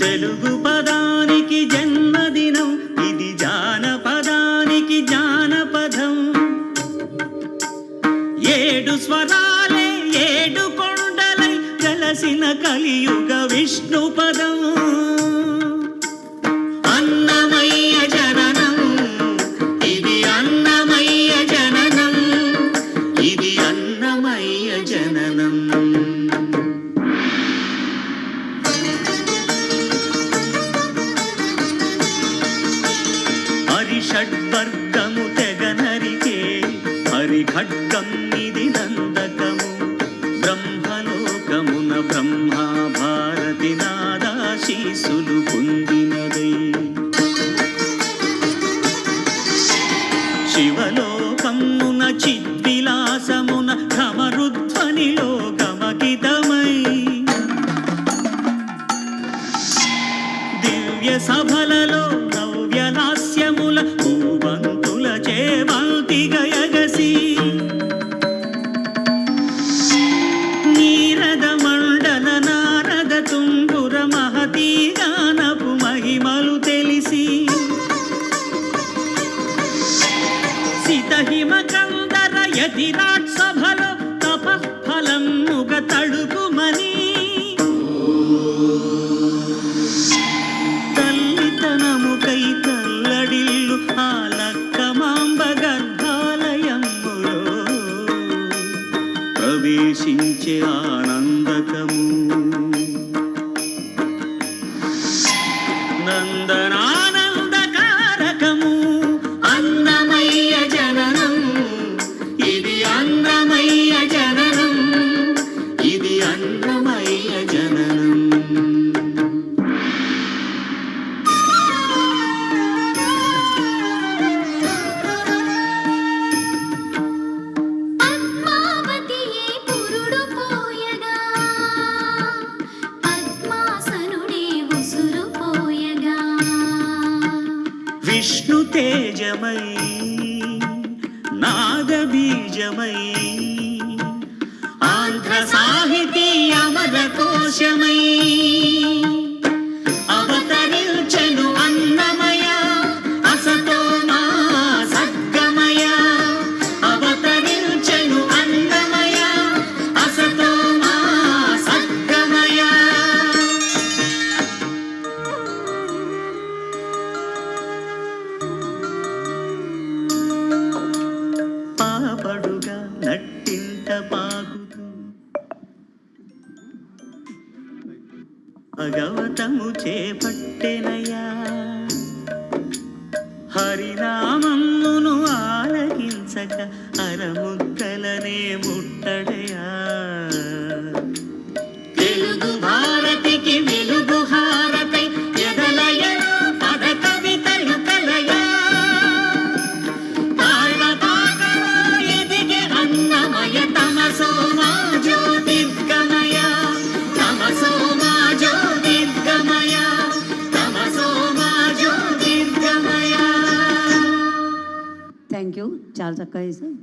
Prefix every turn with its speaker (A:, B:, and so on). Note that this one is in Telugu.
A: తెలుగు పదానికి జన్మదినం, ఇది జానపదానికి జానపదం. ఏడు స్వరాలే ఏడు కొండలై కలసిన కలియుగ విష్ణు పదం. అన్నమయ్య జననం, ఇది అన్నమయ్య జననం, ఇది అన్నమయ్య జననం. హరిషడ్వర్గము తెగనరికే హరిఖడ్గం, ఇది నందకము. బ్రహ్మలోకమున బ్రహ్మా భారతి నాదాశీసులు పొందినదై. శివలోకమున చిద్విలాసమున ఘమరుధ్వనిలో గమకితమై. దివ్య సభలలో నవ్యలాస్యముల భూవంతుల చేవంతిగ యగసి. నీరద మండల నారద తుంగుర మహతీ గానపు మహిమలు తెలిసి. సితహిమ కందర యతిరాట్ సభలో తపఃఫలముగ తడుపుమని. తల్లితనముకై తల్లడిల్లు ఆ లక్కమాంబ గర్భాలయములో ప్రవేశించే ఆనందకము. నందనానందకారకము అన్నమయ్య జననం, ఇది అన్నమయ్య జననం, ఇది అన్నమయ్య జననం. విష్ణు తేజమై నాగబీజమై ఆంధ్ర సాహితీ అమర కోశమై అవతరించెను అన్నమయ అసతో మా సద్గమయ. అవతరించెను అన్నమయ అసతో మా సద్గమయ. పాపడుగా నట్టింట పాకుతూ భగవతము చేపట్టెనయా. హరినామమును ఆలకించక అరముద్దలనే ముట్టడయా. తెలుగు భారతికి వెలుగు హారతై ఎదలయను పద కవితలు కలయా. అన్నమయ తమసో మా జ్యోతిర్గమయ, తమసో మా జ్యోతిర్గమయ, తమసో మా జ్యోతిర్గమయ.
B: థ్యాంక్ యూ, చాలా చక్కగా చేశారు.